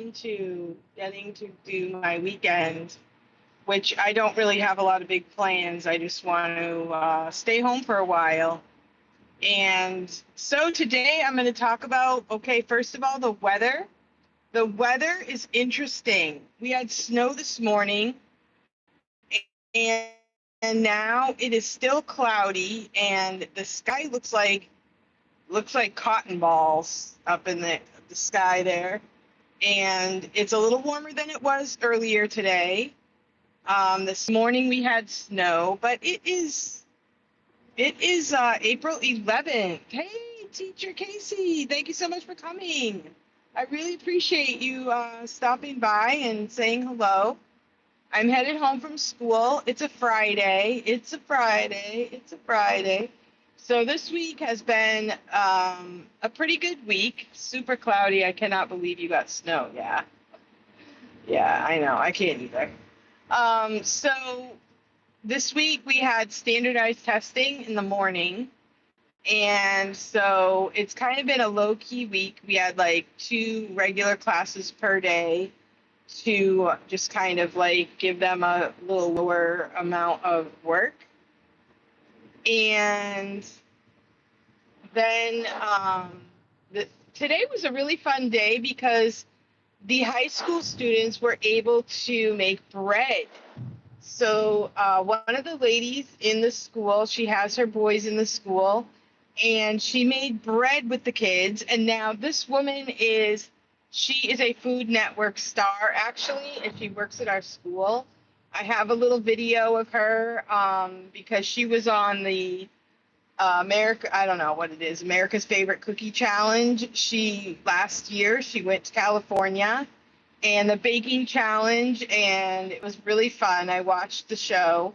into getting to do my weekend, which I don't really have a lot of big plans. I just want to stay home for a while. And so today I'm going to talk about, okay, first of all, the weather. The weather is interesting. We had snow this morning, and now it is still cloudy, and the sky looks like cotton balls up in the sky there. And it's a little warmer than it was earlier today. This morning we had snow, but it is April 11th. Hey, Teacher Casey, thank you so much for coming. I really appreciate you stopping by and saying hello. I'm headed home from school. It's a Friday. It's a Friday. It's a Friday. So this week has been a pretty good week. Super cloudy. I cannot believe you got snow. Yeah. Yeah, I know. I can't either. So this week we had standardized testing in the morning. And so it's kind of been a low key week. We had like two regular classes per day to just kind of like give them a little lower amount of work. And then today was a really fun day because the high school students were able to make bread. So one of the ladies in the school, she has her boys in the school, and she made bread with the kids. And now this woman she is a Food Network star, actually, and she works at our school. I have a little video of her because she was on the I don't know what it is, America's Favorite Cookie Challenge. Last year, she went to California and the baking challenge, and it was really fun. I watched the show,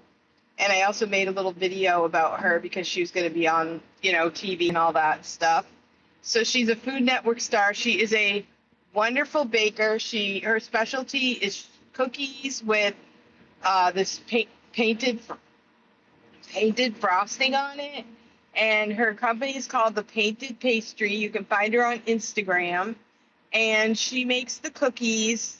and I also made a little video about her because she was going to be on, TV and all that stuff. So she's a Food Network star. She is a wonderful baker. Her specialty is cookies with this painted frosting on it, and her company is called The Painted Pastry. You can find her on Instagram, and she makes the cookies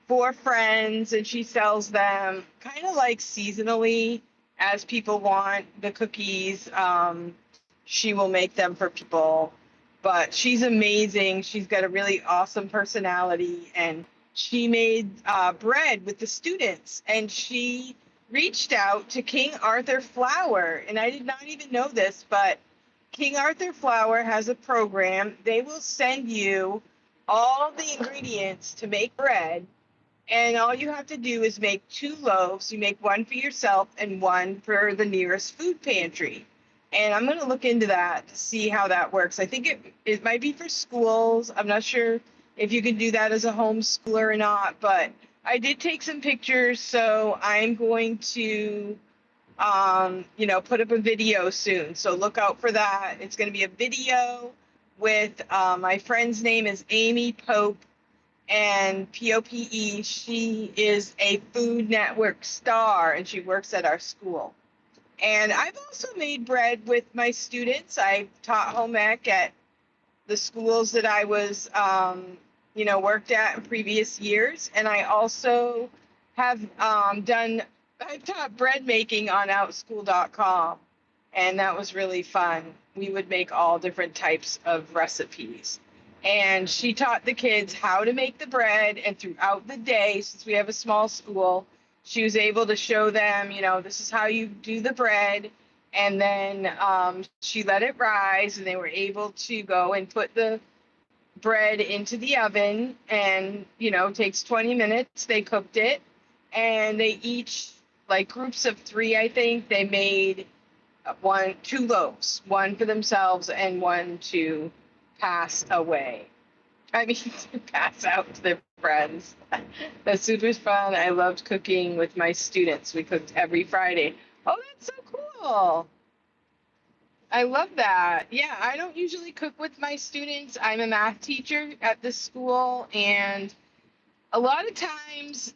for friends, and she sells them kind of like seasonally as people want the cookies. She will make them for people, but she's amazing. She's got a really awesome personality, and she made bread with the students, and she reached out to King Arthur Flour, and I did not even know this, but King Arthur Flour has a program. They will send you all the ingredients to make bread, and all you have to do is make 2 loaves. You make one for yourself and one for the nearest food pantry. And I'm going to look into that to see how that works. I think it might be for schools. I'm not sure if you can do that as a homeschooler or not, but I did take some pictures, so I'm going to put up a video soon. So look out for that. It's going to be a video with my friend's name is Amy Pope, and Pope. She is a Food Network star, and she works at our school. And I've also made bread with my students. I taught home ec at the schools that I was, worked at in previous years. And I also have I've taught bread making on outschool.com. And that was really fun. We would make all different types of recipes. And she taught the kids how to make the bread. And throughout the day, since we have a small school, she was able to show them, this is how you do the bread. And then she let it rise, and they were able to go and put the bread into the oven. And, it takes 20 minutes. They cooked it. And they each, like groups of 3, I think, they made 2 loaves, one for themselves and one to pass away. I mean, to pass out to their friends. That's super fun. I loved cooking with my students. We cooked every Friday. Oh, that's so cool. I love that. Yeah, I don't usually cook with my students. I'm a math teacher at this school, and a lot of times,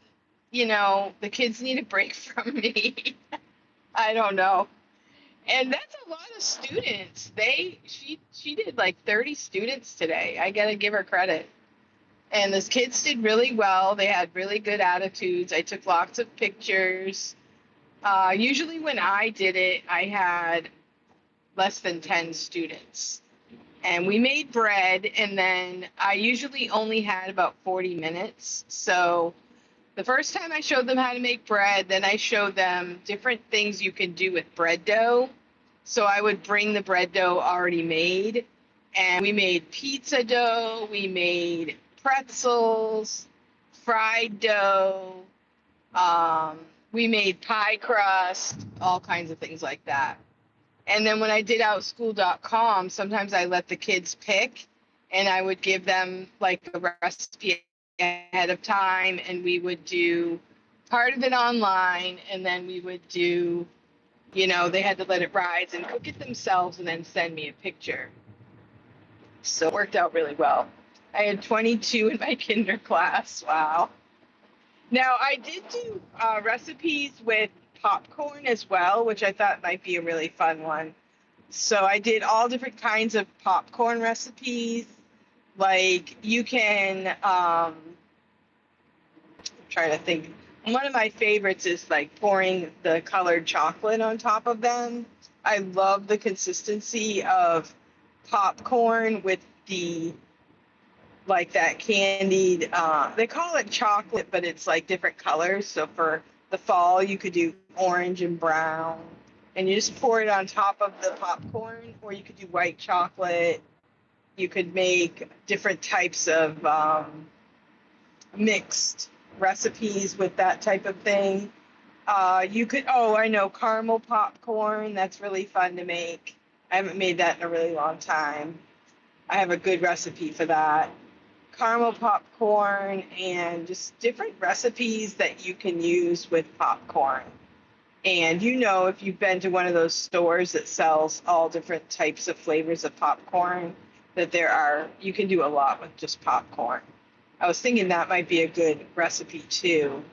the kids need a break from me. I don't know. And that's a lot of students. She did like 30 students today. I gotta give her credit. And the kids did really well. They had really good attitudes. I took lots of pictures. Usually, when I did it, I had less than 10 students. And we made bread, and then I usually only had about 40 minutes. So the first time I showed them how to make bread, then I showed them different things you can do with bread dough. So I would bring the bread dough already made, and we made pizza dough, we made pretzels, fried dough, we made pie crust, all kinds of things like that. And then when I did outschool.com, sometimes I let the kids pick, and I would give them like a recipe ahead of time, and we would do part of it online, and then we would do, they had to let it rise and cook it themselves and then send me a picture. So it worked out really well. I had 22 in my kinder class. Wow. Now, I did do recipes with popcorn as well, which I thought might be a really fun one. So I did all different kinds of popcorn recipes. Like you can, I'm trying to think. One of my favorites is like pouring the colored chocolate on top of them. I love the consistency of popcorn with the like that candied, they call it chocolate, but it's like different colors. So for the fall, you could do orange and brown, and you just pour it on top of the popcorn, or you could do white chocolate. You could make different types of mixed recipes with that type of thing. You could, oh, I know, caramel popcorn. That's really fun to make. I haven't made that in a really long time. I have a good recipe for that. Caramel popcorn and just different recipes that you can use with popcorn. And if you've been to one of those stores that sells all different types of flavors of popcorn, that you can do a lot with just popcorn. I was thinking that might be a good recipe too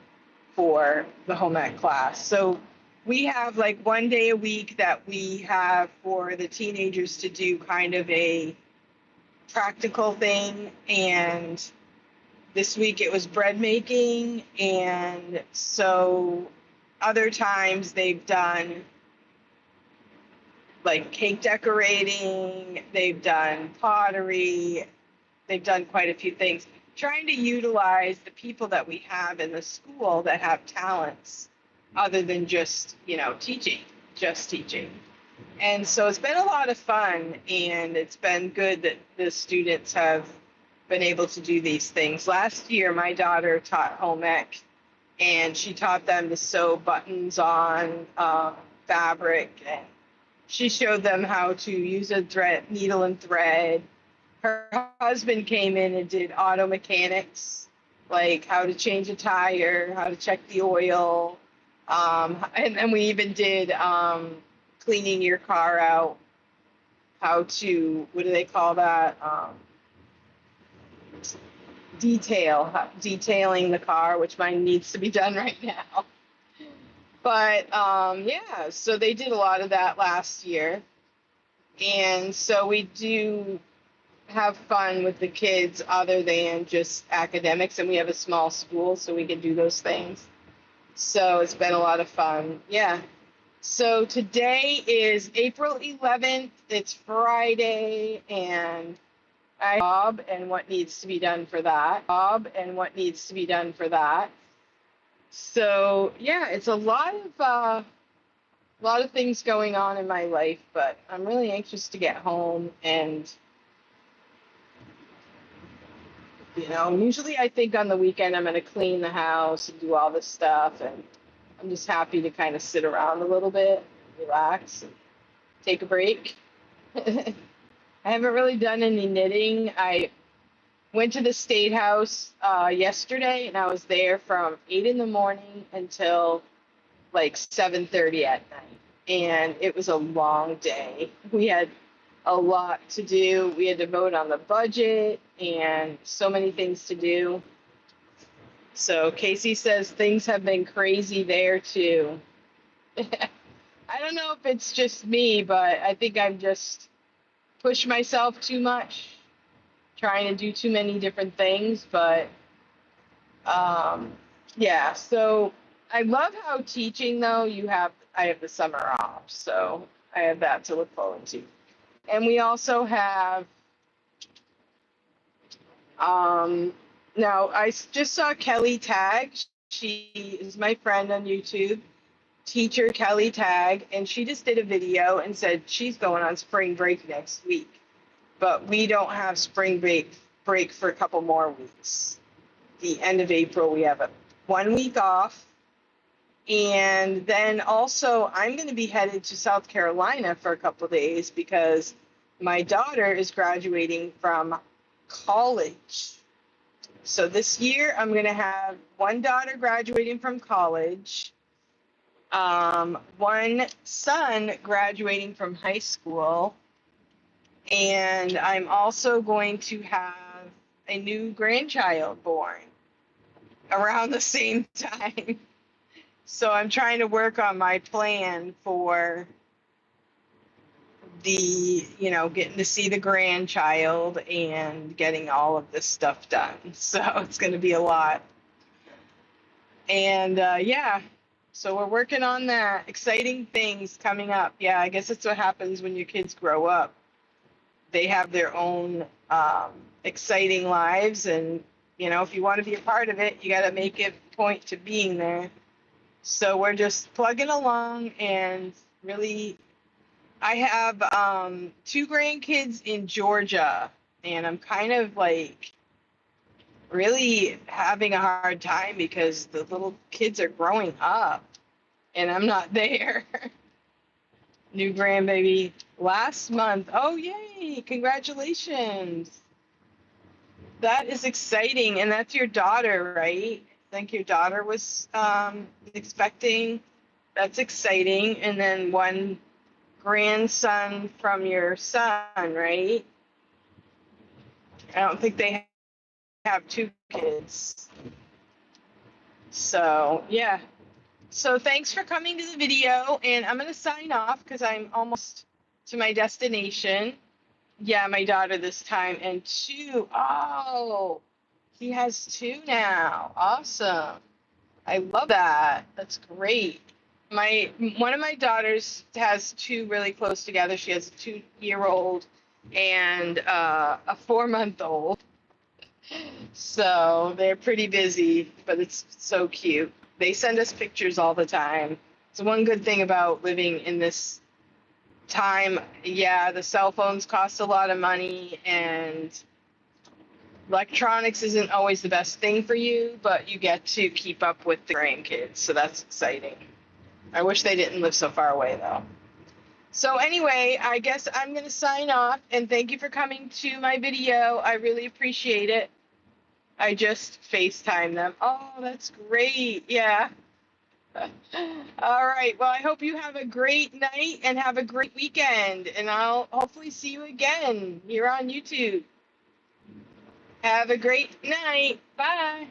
for the home ec class. So we have like one day a week that we have for the teenagers to do kind of a practical thing, and this week it was bread making, and so other times they've done like cake decorating, they've done pottery, they've done quite a few things, trying to utilize the people that we have in the school that have talents other than just teaching. And so it's been a lot of fun, and it's been good that the students have been able to do these things. Last year, my daughter taught home ec, and she taught them to sew buttons on fabric, and she showed them how to use a needle and thread. Her husband came in and did auto mechanics, like how to change a tire, how to check the oil, and then we even did cleaning your car out, how to, what do they call that? Detailing the car, which mine needs to be done right now. But yeah, so they did a lot of that last year. And so we do have fun with the kids other than just academics, and we have a small school, so we can do those things. So it's been a lot of fun. Yeah. So today is April 11th. It's Friday, and I job and what needs to be done for that. So yeah, it's a lot of things going on in my life, but I'm really anxious to get home. And usually I think on the weekend I'm going to clean the house and do all this stuff, and I'm just happy to kind of sit around a little bit, relax, and take a break. I haven't really done any knitting. I went to the State House yesterday, and I was there from 8 in the morning until like 7:30 at night. And it was a long day. We had a lot to do. We had to vote on the budget and so many things to do. So Casey says things have been crazy there too. I don't know if it's just me, but I think I've just pushed myself too much. trying to do too many different things, but yeah, so I love how teaching though I have the summer off, so I have that to look forward to. And we also have um now just saw Kelly Tag. She is my friend on YouTube, teacher Kelly Tag, and she just did a video and said she's going on spring break next week. But we don't have spring break for a couple more weeks. The end of April we have 1 week off. And then also, I'm going to be headed to South Carolina for a couple of days because my daughter is graduating from college. So this year, I'm going to have one daughter graduating from college, one son graduating from high school, and I'm also going to have a new grandchild born around the same time. So I'm trying to work on my plan for getting to see the grandchild and getting all of this stuff done. So it's going to be a lot. And yeah, so we're working on that. Exciting things coming up. Yeah, I guess that's what happens when your kids grow up. They have their own exciting lives. And, if you want to be a part of it, you got to make it point to being there. So we're just plugging along and really, I have 2 grandkids in Georgia, and I'm kind of like really having a hard time because the little kids are growing up and I'm not there. New grandbaby last month. Oh, yay! Congratulations. That is exciting. And that's your daughter, right? I think your daughter was expecting. That's exciting. And then one grandson from your son, right? I don't think they have 2 kids. So, yeah. So thanks for coming to the video, and I'm going to sign off because I'm almost to my destination. Yeah, my daughter this time, and 2. Oh, he has 2 now. Awesome. I love that. That's great. One of my daughters has 2 really close together. She has a 2-year-old and a 4-month-old. So they're pretty busy, but it's so cute. They send us pictures all the time. It's one good thing about living in this time. Yeah, the cell phones cost a lot of money, and electronics isn't always the best thing for you, but you get to keep up with the grandkids, so that's exciting. I wish they didn't live so far away, though. So anyway, I guess I'm going to sign off, and thank you for coming to my video. I really appreciate it. I just FaceTime them. Oh, that's great. Yeah. All right. Well, I hope you have a great night and have a great weekend, and I'll hopefully see you again here on YouTube. Have a great night. Bye.